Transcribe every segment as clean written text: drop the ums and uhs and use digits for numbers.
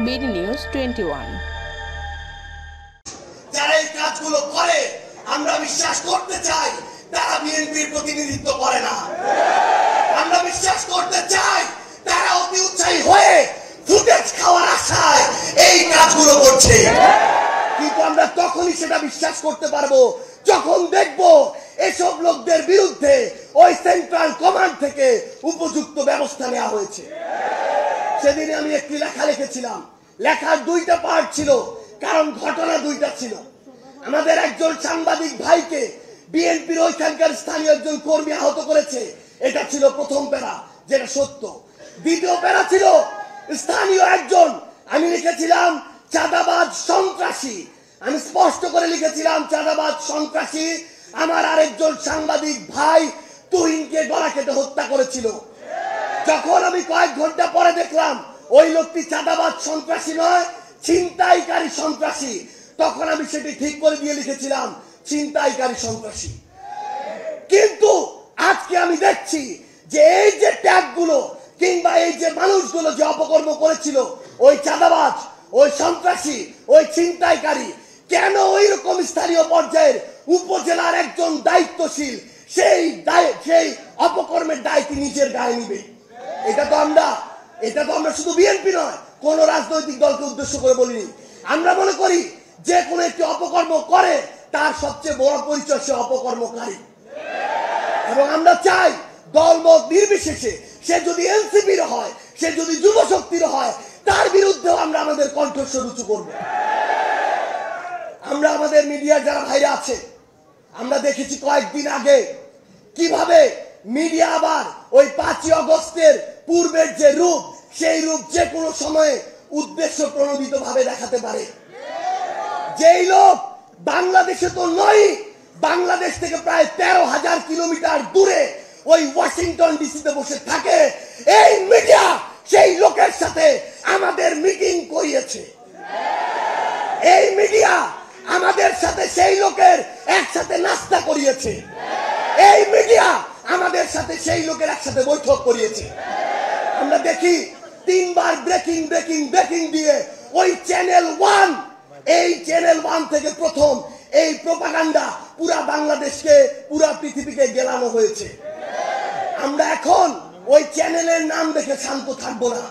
BD news 21। যারা এই কাজগুলো করে আমরা বিশ্বাস করতে চাই তারা বিএনপির প্রতিনিধিত্ব করে না। আমরা বিশ্বাস করতে চাই তারা অতি উৎসাহী হয়ে ফুটেজ খাওয়ার আশায় এই কাজগুলো করছে। কিন্তু আমরা তখনই সেটা বিশ্বাস করতে পারবো যখন দেখবো এসব লোকদের বিরুদ্ধে ওই সেন্ট্রাল কমান্ড থেকে উপযুক্ত ব্যবস্থা নেওয়া হয়েছে। সেদিন আমি একটি লেখা লিখেছিলাম। লেখার দুইটা পার্ট ছিল, কারণ ঘটনা দুইটা ছিল। আমাদের একজন সাংবাদিক ভাইকে বিএনপির ওইখানকার স্থানীয় একজন কর্মী আহত করেছে, এটা ছিল প্রথম প্যারা, যেটা সত্য। দ্বিতীয় প্যারা ছিল স্থানীয় একজন, আমি লিখেছিলাম চাঁদাবাজ সন্ত্রাসী। আমি স্পষ্ট করে লিখেছিলাম চাঁদাবাজ সন্ত্রাসী আমার আরেকজন সাংবাদিক ভাই তুহিনকে গলা কেটে হত্যা করেছিল। যখন আমি কয়েক ঘন্টা পরে দেখলাম ওই লোকটি চাঁদাবাজ সন্ত্রাসী নয়, ছিনতাইকারী সন্ত্রাসী, তখন আমি সেটি ঠিক করে দিয়ে লিখেছিলাম ছিনতাইকারী সন্ত্রাসী। কিন্তু আজকে আমি দেখছি যে এই যে ট্যাগগুলো কিংবা এই যে মানুষগুলো যে অপকর্ম করেছিল, ওই চাঁদাবাজ, ওই সন্ত্রাসী, ওই ছিনতাইকারী, কেন ওই রকম স্থানীয় পর্যায়ের উপজেলার একজন দায়িত্বশীল সেই অপকর্মের দায়িত্ব নিজের গায়ে নিবে? এটা তো আমরা শুধু বিএনপি নয়, কোন রাজনৈতিক দলকে উদ্দেশ্য করে বলিনি। আমরা মনে করি যে কোনো একটি অপকর্ম করে তার সবচেয়ে বড় পরিচয় সে অপকর্মকারী। এবং আমরা চাই দলমত নির্বিশেষে সে যদি এনসিপির হয়, সে যদি যুব শক্তির হয়, তার বিরুদ্ধেও আমরা আমাদের কণ্ঠস্বর উঁচু করব। আমরা আমাদের মিডিয়ার যারা ভাইরা আছে, আমরা দেখেছি কয়েকদিন আগে কিভাবে মিডিয়া আবার ওই 5ই আগস্টের পূর্বের যে রূপ, সেই রূপ যে কোনো সময়ে উদ্দেশ্য প্রণোদিত ভাবে দেখাতে পারে। যেই লোক বাংলাদেশে তো নয়, বাংলাদেশ থেকে প্রায় 13,000 কিলোমিটার দূরে ওই ওয়াশিংটন ডিসিতে বসে থাকে, এই মিডিয়া সেই লোকের সাথে আমাদের মিটিং করিয়েছে। এই মিডিয়া আমাদের সাথে সেই লোকের একসাথে নাস্তা করিয়েছে। এই মিডিয়া আমাদের সাথে সেই লোকের একসাথে বৈঠক করিয়েছে। আমরা দেখি 3 বার ব্রেকিং ব্রেকিং ব্রেকিং দিয়ে ওই চ্যানেল 1, এই চ্যানেল 1 থেকে প্রথম এই প্রোপাগান্ডা পুরা বাংলাদেশকে, পুরা পৃথিবীকে গেলানো হয়েছে। আমরা এখন ওই চ্যানেলের নাম দেখে শান্ত থাকবো না।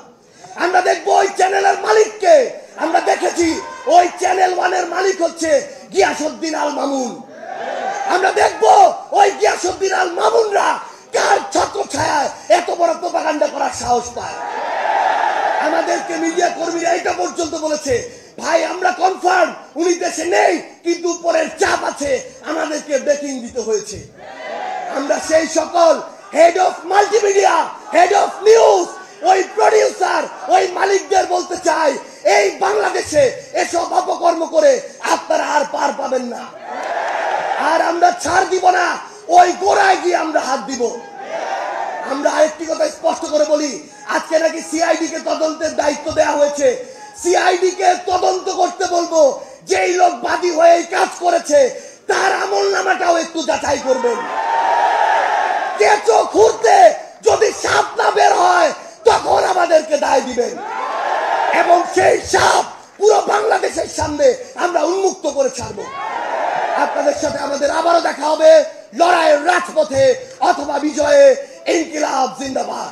আমরা দেখবো ওই চ্যানেলের মালিককে। আমরা দেখেছি ওই চ্যানেল 1 এর মালিক হচ্ছে গিয়াসউদ্দিন আল মামুন। আমরা দেখবো ওই গিয়াসউদ্দিন আল মামুনরা কার ছত্র ছায়ায় এত বড় প্রোপাগান্ডা করার সাহস পায়। আমাদেরকে মিডিয়া কর্মীরা এটা পর্যন্ত বলেছে, ভাই আমরা কনফার্ম উনি দেশে নেই, কিন্তু উপরের চাপ আছে, আমাদেরকে ব্রেকিং দিতে হয়েছে। আমরা সেই সকল head of multimedia, head of news, ওই প্রডিউসার, ওই মালিকদের বলতে চাই, এই বাংলাদেশে এসব অপকর্ম করে আপনারা আর পার পাবেন না। আর আমরা ছাড় দিব না, ওই গোড়ায় গিয়ে আমরা হাত দিব। আমরা আরেকটি কথা স্পষ্ট করে বলি, আজকে নাকি সিআইডি কে তদন্তের দায়িত্ব দেওয়া হয়েছে। সিআইডি কে তদন্ত করতে বলবো, যেই লোক বাদী হয়ে এই কাজ করেছে তার আমলনামাটাও একটু যাচাই করবেন। কেঁচো খুঁড়তে যদি সাপ না বের হয় তখন আমাদেরকে দায় দিবেন, এবং সেই সাপ পুরো বাংলাদেশের সামনে আমরা উন্মুক্ত করে ছাড়বো। আপনাদের সাথে আমাদের আবারও দেখা হবে লড়াইয়ের রাজপথে অথবা বিজয়ে। ইনকিলাব জিন্দাবাদ।